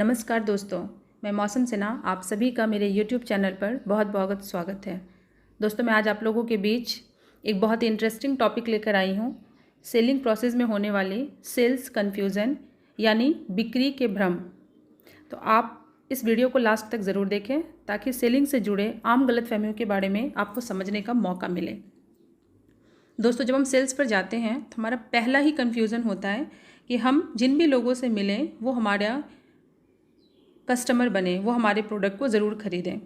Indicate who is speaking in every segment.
Speaker 1: नमस्कार दोस्तों, मैं मौसम सिन्हा आप सभी का मेरे YouTube चैनल पर बहुत बहुत स्वागत है। दोस्तों, मैं आज आप लोगों के बीच एक बहुत ही इंटरेस्टिंग टॉपिक लेकर आई हूँ। सेलिंग प्रोसेस में होने वाले सेल्स कन्फ्यूज़न यानी बिक्री के भ्रम। तो आप इस वीडियो को लास्ट तक ज़रूर देखें ताकि सेलिंग से जुड़े आम गलतफहमियों के बारे में आपको समझने का मौका मिले। दोस्तों, जब हम सेल्स पर जाते हैं तो हमारा पहला ही कन्फ्यूज़न होता है कि हम जिन भी लोगों से मिलें वो हमारा कस्टमर बने, वो हमारे प्रोडक्ट को ज़रूर ख़रीदें।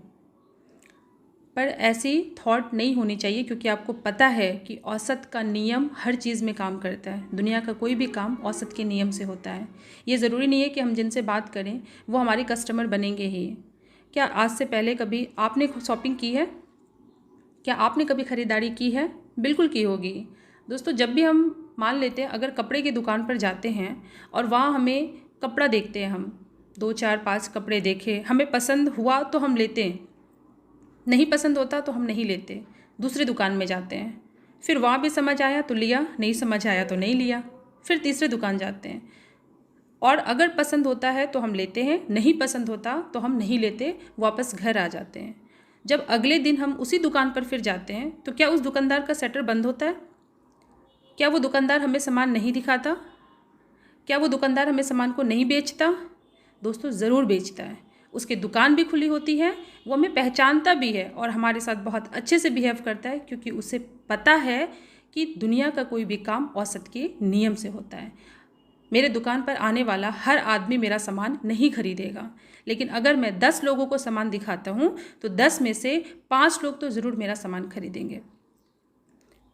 Speaker 1: पर ऐसी थॉट नहीं होनी चाहिए, क्योंकि आपको पता है कि औसत का नियम हर चीज़ में काम करता है। दुनिया का कोई भी काम औसत के नियम से होता है। ये ज़रूरी नहीं है कि हम जिनसे बात करें वो हमारे कस्टमर बनेंगे ही। क्या आज से पहले कभी आपने शॉपिंग की है? क्या आपने कभी ख़रीदारी की है? बिल्कुल की होगी। दोस्तों, जब भी हम मान लेते हैं अगर कपड़े की दुकान पर जाते हैं और वहाँ हमें कपड़ा देखते हैं, हम 2 4 5 कपड़े देखे, हमें पसंद हुआ तो हम लेते हैं, नहीं पसंद होता तो हम नहीं लेते, दूसरी दुकान में जाते हैं। फिर वहाँ भी समझ आया तो लिया, नहीं समझ आया तो नहीं लिया, फिर तीसरी दुकान जाते हैं और अगर पसंद होता है तो हम लेते हैं, नहीं पसंद होता तो हम नहीं लेते, वापस घर आ जाते हैं। जब अगले दिन हम उसी दुकान पर फिर जाते हैं तो क्या उस दुकानदार का शटर बंद होता है? क्या वो दुकानदार हमें सामान नहीं दिखाता? क्या वो दुकानदार हमें सामान को नहीं बेचता? दोस्तों, ज़रूर बेचता है। उसकी दुकान भी खुली होती है, वो हमें पहचानता भी है और हमारे साथ बहुत अच्छे से बिहेव करता है, क्योंकि उसे पता है कि दुनिया का कोई भी काम औसत के नियम से होता है। मेरे दुकान पर आने वाला हर आदमी मेरा सामान नहीं खरीदेगा, लेकिन अगर मैं 10 लोगों को सामान दिखाता हूँ तो 10 में से 5 लोग तो ज़रूर मेरा सामान खरीदेंगे।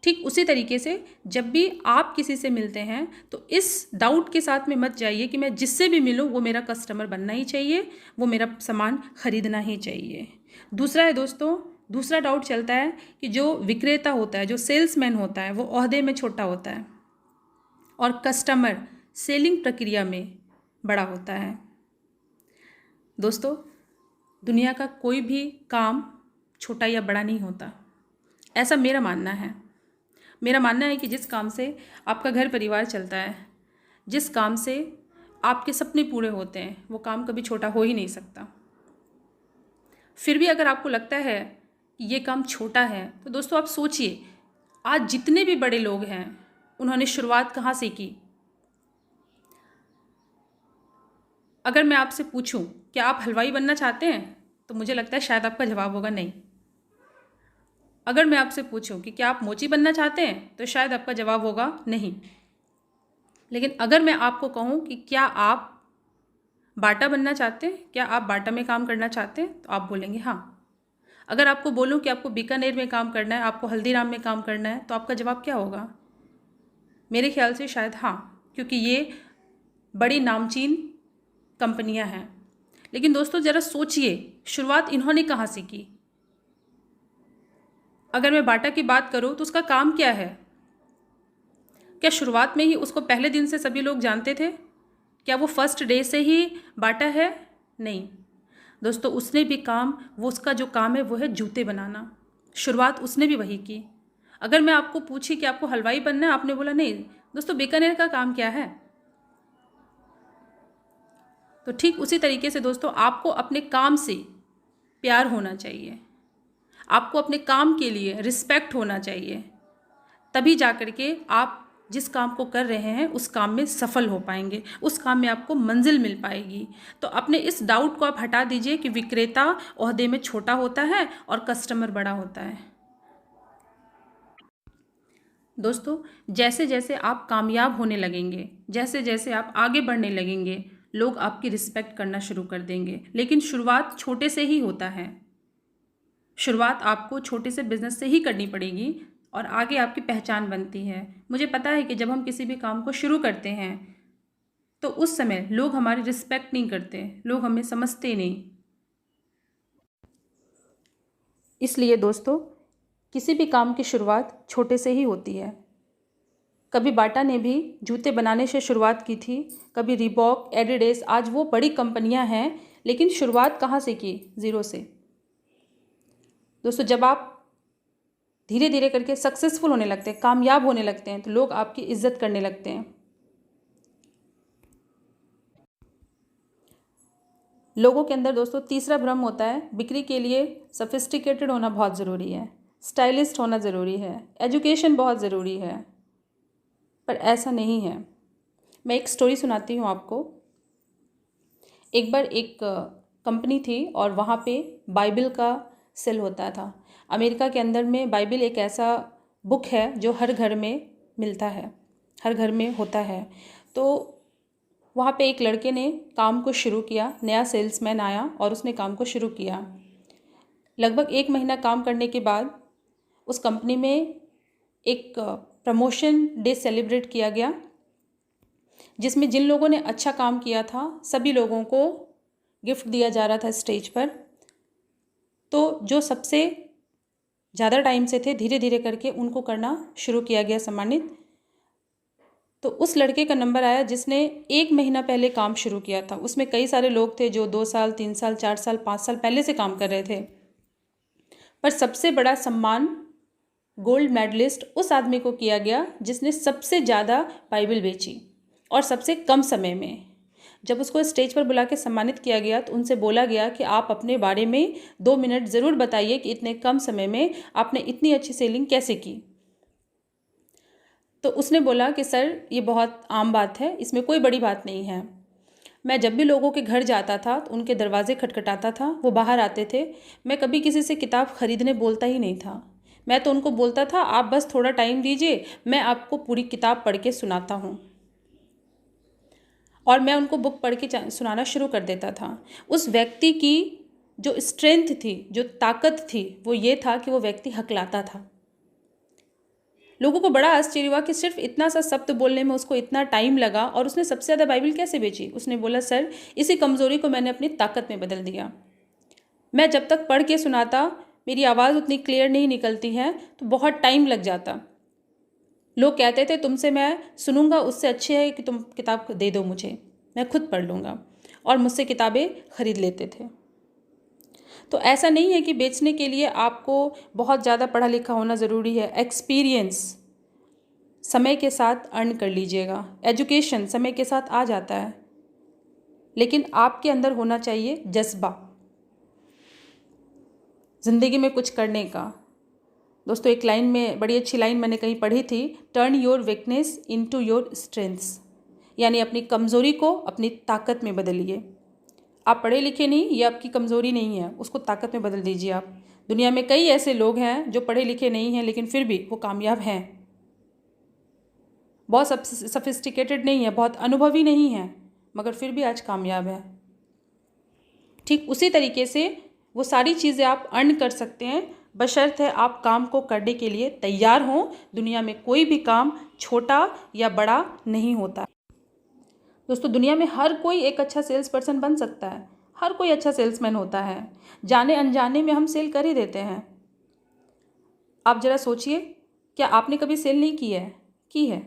Speaker 1: ठीक उसी तरीके से जब भी आप किसी से मिलते हैं तो इस डाउट के साथ में मत जाइए कि मैं जिससे भी मिलूं वो मेरा कस्टमर बनना ही चाहिए, वो मेरा सामान खरीदना ही चाहिए। दूसरा है दोस्तों, दूसरा डाउट चलता है कि जो विक्रेता होता है, जो सेल्समैन होता है, वो ओहदे में छोटा होता है और कस्टमर सेलिंग प्रक्रिया में बड़ा होता है। दोस्तों, दुनिया का कोई भी काम छोटा या बड़ा नहीं होता, ऐसा मेरा मानना है। मेरा मानना है कि जिस काम से आपका घर परिवार चलता है, जिस काम से आपके सपने पूरे होते हैं, वो काम कभी छोटा हो ही नहीं सकता। फिर भी अगर आपको लगता है कि ये काम छोटा है तो दोस्तों आप सोचिए, आज जितने भी बड़े लोग हैं उन्होंने शुरुआत कहाँ से की? अगर मैं आपसे पूछूं क्या आप हलवाई बनना चाहते हैं तो मुझे लगता है शायद आपका जवाब होगा नहीं। अगर मैं आपसे पूछूं कि क्या आप मोची बनना चाहते हैं तो शायद आपका जवाब होगा नहीं। लेकिन अगर मैं आपको कहूं कि क्या आप बाटा बनना चाहते हैं, क्या आप बाटा में काम करना चाहते हैं, तो आप बोलेंगे हाँ। अगर आपको बोलूं कि आपको बीकानेर में काम करना है, आपको हल्दीराम में काम करना है, तो आपका जवाब क्या होगा? मेरे ख्याल से शायद हाँ, क्योंकि ये बड़ी नामचीन कंपनियां हैं। लेकिन दोस्तों ज़रा सोचिए, शुरुआत इन्होंने कहाँ से की? अगर मैं बाटा की बात करूं तो उसका काम क्या है? क्या शुरुआत में ही उसको पहले दिन से सभी लोग जानते थे? क्या वो फर्स्ट डे से ही बाटा है? नहीं दोस्तों, उसने भी काम, वो उसका जो काम है वो है जूते बनाना। शुरुआत उसने भी वही की। अगर मैं आपको पूछी कि आपको हलवाई बनना है, आपने बोला नहीं। दोस्तों, बीकानेर का काम क्या है? तो ठीक उसी तरीके से दोस्तों, आपको अपने काम से प्यार होना चाहिए, आपको अपने काम के लिए रिस्पेक्ट होना चाहिए, तभी जाकर के आप जिस काम को कर रहे हैं उस काम में सफल हो पाएंगे, उस काम में आपको मंजिल मिल पाएगी। तो अपने इस डाउट को आप हटा दीजिए कि विक्रेता ओहदे में छोटा होता है और कस्टमर बड़ा होता है। दोस्तों, जैसे जैसे आप कामयाब होने लगेंगे, जैसे जैसे आप आगे बढ़ने लगेंगे, लोग आपकी रिस्पेक्ट करना शुरू कर देंगे। लेकिन शुरुआत छोटे से ही होता है। शुरुआत आपको छोटे से बिजनेस से ही करनी पड़ेगी और आगे आपकी पहचान बनती है। मुझे पता है कि जब हम किसी भी काम को शुरू करते हैं तो उस समय लोग हमारी रिस्पेक्ट नहीं करते, लोग हमें समझते नहीं। इसलिए दोस्तों, किसी भी काम की शुरुआत छोटे से ही होती है। कभी बाटा ने भी जूते बनाने से शुरुआत की थी, कभी रीबॉक, एडिडेस, आज वो बड़ी कंपनियां हैं, लेकिन शुरुआत कहाँ से की? ज़ीरो से। दोस्तों, जब आप धीरे धीरे करके सक्सेसफुल होने लगते हैं, कामयाब होने लगते हैं, तो लोग आपकी इज्जत करने लगते हैं। लोगों के अंदर दोस्तों तीसरा भ्रम होता है, बिक्री के लिए सफिस्टिकेटेड होना बहुत ज़रूरी है, स्टाइलिस्ट होना ज़रूरी है, एजुकेशन बहुत ज़रूरी है, पर ऐसा नहीं है। मैं एक स्टोरी सुनाती हूँ आपको। एक बार एक कंपनी थी और वहाँ पे बाइबल का सेल होता था। अमेरिका के अंदर में बाइबल एक ऐसा बुक है जो हर घर में मिलता है, हर घर में होता है। तो वहाँ पे एक लड़के ने काम को शुरू किया, नया सेल्समैन आया और उसने काम को शुरू किया। लगभग 1 महीना काम करने के बाद उस कंपनी में एक प्रमोशन डे सेलिब्रेट किया गया, जिसमें जिन लोगों ने अच्छा काम किया था सभी लोगों को गिफ्ट दिया जा रहा था स्टेज पर। तो जो सबसे ज़्यादा टाइम से थे, धीरे धीरे करके उनको करना शुरू किया गया सम्मानित। तो उस लड़के का नंबर आया जिसने 1 महीना पहले काम शुरू किया था। उसमें कई सारे लोग थे जो 2 साल, 3 साल, 4 साल, 5 साल पहले से काम कर रहे थे। पर सबसे बड़ा सम्मान गोल्ड मेडलिस्ट उस आदमी को किया गया जिसने सबसे ज़्यादा बाइबल बेची और सबसे कम समय में। जब उसको स्टेज पर बुला के सम्मानित किया गया तो उनसे बोला गया कि आप अपने बारे में 2 मिनट ज़रूर बताइए कि इतने कम समय में आपने इतनी अच्छी सेलिंग कैसे की। तो उसने बोला कि सर, ये बहुत आम बात है, इसमें कोई बड़ी बात नहीं है। मैं जब भी लोगों के घर जाता था तो उनके दरवाजे खटखटाता था, वो बाहर आते थे। मैं कभी किसी से किताब खरीदने बोलता ही नहीं था। मैं तो उनको बोलता था आप बस थोड़ा टाइम दीजिए, मैं आपको पूरी किताब पढ़ के सुनाता हूँ। और मैं उनको बुक पढ़ के सुनाना शुरू कर देता था। उस व्यक्ति की जो स्ट्रेंथ थी, जो ताकत थी, वो ये था कि वो व्यक्ति हकलाता था। लोगों को बड़ा आश्चर्य हुआ कि सिर्फ इतना सा शब्द बोलने में उसको इतना टाइम लगा और उसने सबसे ज़्यादा बाइबल कैसे बेची। उसने बोला सर, इसी कमज़ोरी को मैंने अपनी ताकत में बदल दिया। मैं जब तक पढ़ के सुनाता, मेरी आवाज़ उतनी क्लियर नहीं निकलती है तो बहुत टाइम लग जाता। लोग कहते थे तुमसे मैं सुनूंगा उससे अच्छे है कि तुम किताब दे दो मुझे, मैं खुद पढ़ लूँगा। और मुझसे किताबें खरीद लेते थे। तो ऐसा नहीं है कि बेचने के लिए आपको बहुत ज़्यादा पढ़ा लिखा होना ज़रूरी है। एक्सपीरियंस समय के साथ अर्न कर लीजिएगा, एजुकेशन समय के साथ आ जाता है, लेकिन आपके अंदर होना चाहिए जज्बा ज़िंदगी में कुछ करने का। दोस्तों, एक लाइन में, बड़ी अच्छी लाइन मैंने कहीं पढ़ी थी, turn your weakness into your strengths, यानी अपनी कमज़ोरी को अपनी ताकत में बदलिए। आप पढ़े लिखे नहीं, ये आपकी कमज़ोरी नहीं है, उसको ताकत में बदल दीजिए आप। दुनिया में कई ऐसे लोग हैं जो पढ़े लिखे नहीं हैं लेकिन फिर भी वो कामयाब हैं। बहुत सफिस्टिकेटेड नहीं है, बहुत अनुभवी नहीं है, मगर फिर भी आज कामयाब है। ठीक उसी तरीके से वो सारी चीज़ें आप अर्न कर सकते हैं, बशर्ते आप काम को करने के लिए तैयार हों। दुनिया में कोई भी काम छोटा या बड़ा नहीं होता। दोस्तों, दुनिया में हर कोई एक अच्छा सेल्स पर्सन बन सकता है, हर कोई अच्छा सेल्समैन होता है। जाने अनजाने में हम सेल कर ही देते हैं। आप ज़रा सोचिए, क्या आपने कभी सेल नहीं की है,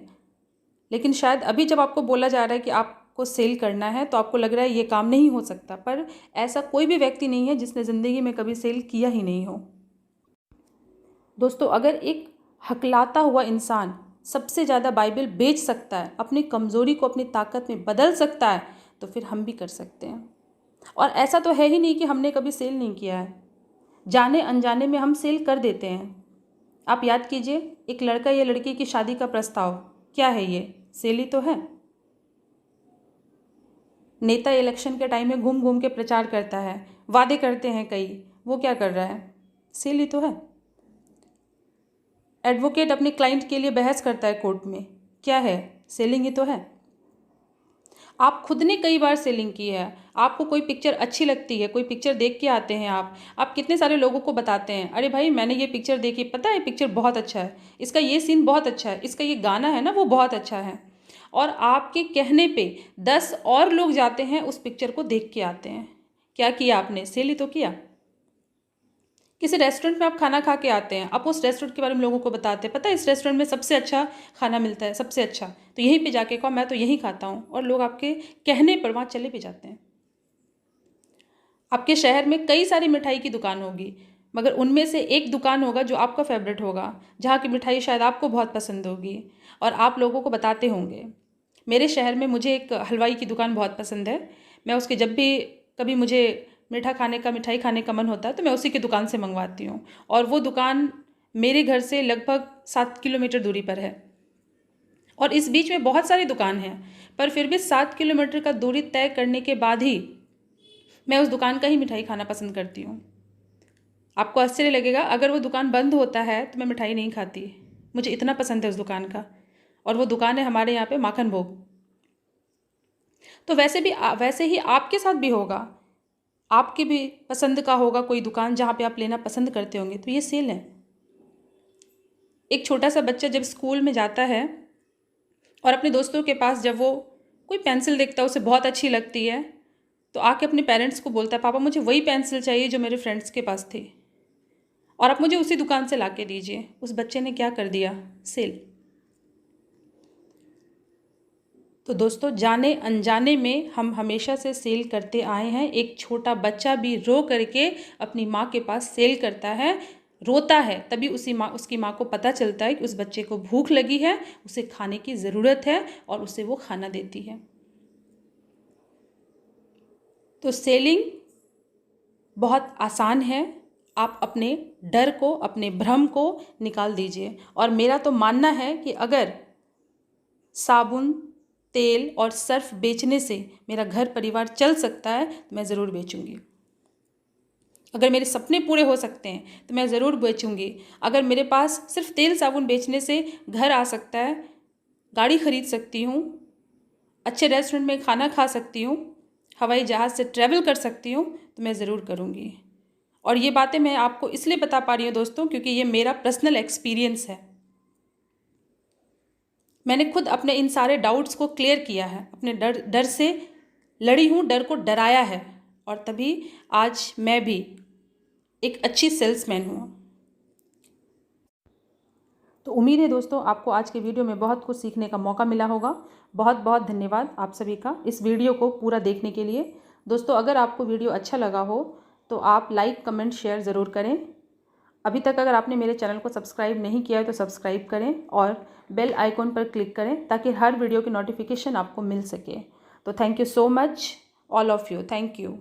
Speaker 1: लेकिन शायद अभी जब आपको बोला जा रहा है कि आपको सेल करना है तो आपको लग रहा है ये काम नहीं हो सकता। पर ऐसा कोई भी व्यक्ति नहीं है जिसने ज़िंदगी में कभी सेल किया ही नहीं हो। दोस्तों, अगर एक हकलाता हुआ इंसान सबसे ज़्यादा बाइबल बेच सकता है, अपनी कमज़ोरी को अपनी ताकत में बदल सकता है, तो फिर हम भी कर सकते हैं। और ऐसा तो है ही नहीं कि हमने कभी सेल नहीं किया है, जाने अनजाने में हम सेल कर देते हैं। आप याद कीजिए, एक लड़का या लड़की की शादी का प्रस्ताव क्या है, ये सेल ही तो है। नेता इलेक्शन के टाइम में घूम घूम के प्रचार करता है, वादे करते हैं कई, वो क्या कर रहा है, सेल ही तो है। एडवोकेट अपने क्लाइंट के लिए बहस करता है कोर्ट में, क्या है, सेलिंग ही तो है। आप खुद ने कई बार सेलिंग की है। आपको कोई पिक्चर अच्छी लगती है, कोई पिक्चर देख के आते हैं आप कितने सारे लोगों को बताते हैं, अरे भाई मैंने ये पिक्चर देखी, पता है पिक्चर बहुत अच्छा है, इसका ये सीन बहुत अच्छा है, इसका ये गाना है ना वो बहुत अच्छा है। और आपके कहने पे 10 और लोग जाते हैं उस पिक्चर को देख के आते हैं। क्या किया आपने, सेल ही तो किया। किसी रेस्टोरेंट में आप खाना खा के आते हैं, आप उस रेस्टोरेंट के बारे में लोगों को बताते हैं, पता है इस रेस्टोरेंट में सबसे अच्छा खाना मिलता है, सबसे अच्छा, तो यहीं पे जाके खाओ, मैं तो यहीं खाता हूँ। और लोग आपके कहने पर वहाँ चले भी जाते हैं। आपके शहर में कई सारी मिठाई की दुकान होगी, मगर उनमें से एक दुकान होगा जो आपका फेवरेट होगा, जहाँ की मिठाई शायद आपको बहुत पसंद होगी और आप लोगों को बताते होंगे। मेरे शहर में मुझे एक हलवाई की दुकान बहुत पसंद है। मैं उसके जब भी कभी मुझे मिठाई खाने का मन होता है तो मैं उसी की दुकान से मंगवाती हूँ। और वो दुकान मेरे घर से लगभग 7 किलोमीटर दूरी पर है। और इस बीच में बहुत सारी दुकान हैं, पर फिर भी 7 किलोमीटर का दूरी तय करने के बाद ही मैं उस दुकान का ही मिठाई खाना पसंद करती हूँ। आपको आश्चर्य लगेगा, अगर वो दुकान बंद होता है तो मैं मिठाई नहीं खाती। मुझे इतना पसंद है उस दुकान का। और वो दुकान है हमारे यहाँ पे माखन भोग। तो वैसे ही आपके साथ भी होगा, आपके भी पसंद का होगा कोई दुकान जहाँ पे आप लेना पसंद करते होंगे। तो ये सेल है। एक छोटा सा बच्चा जब स्कूल में जाता है और अपने दोस्तों के पास जब वो कोई पेंसिल देखता है, उसे बहुत अच्छी लगती है, तो आके अपने पेरेंट्स को बोलता है, पापा मुझे वही पेंसिल चाहिए जो मेरे फ्रेंड्स के पास थी, और आप मुझे उसी दुकान से ला के दीजिए। उस बच्चे ने क्या कर दिया? सेल। तो दोस्तों, जाने अनजाने में हम हमेशा से सेल करते आए हैं। एक छोटा बच्चा भी रो करके अपनी माँ के पास सेल करता है, रोता है, तभी उसकी माँ को पता चलता है कि उस बच्चे को भूख लगी है, उसे खाने की ज़रूरत है, और उसे वो खाना देती है। तो सेलिंग बहुत आसान है। आप अपने डर को, अपने भ्रम को निकाल दीजिए। और मेरा तो मानना है कि अगर साबुन, तेल और सर्फ बेचने से मेरा घर परिवार चल सकता है तो मैं ज़रूर बेचूंगी। अगर मेरे सपने पूरे हो सकते हैं तो मैं ज़रूर बेचूंगी। अगर मेरे पास सिर्फ तेल साबुन बेचने से घर आ सकता है, गाड़ी खरीद सकती हूँ, अच्छे रेस्टोरेंट में खाना खा सकती हूँ, हवाई जहाज़ से ट्रैवल कर सकती हूँ, तो मैं ज़रूर करूँगी। और ये बातें मैं आपको इसलिए बता पा रही हूँ दोस्तों, क्योंकि ये मेरा पर्सनल एक्सपीरियंस है। मैंने खुद अपने इन सारे डाउट्स को क्लियर किया है, अपने डर से लड़ी हूँ, डर को डराया है, और तभी आज मैं भी एक अच्छी सेल्समैन हूँ। तो उम्मीद है दोस्तों, आपको आज के वीडियो में बहुत कुछ सीखने का मौका मिला होगा। बहुत बहुत धन्यवाद आप सभी का इस वीडियो को पूरा देखने के लिए। दोस्तों, अगर आपको वीडियो अच्छा लगा हो तो आप लाइक, कमेंट, शेयर ज़रूर करें। अभी तक अगर आपने मेरे चैनल को सब्सक्राइब नहीं किया है तो सब्सक्राइब करें और बेल आइकॉन पर क्लिक करें, ताकि हर वीडियो की नोटिफिकेशन आपको मिल सके। तो thank you so much all of you. Thank you.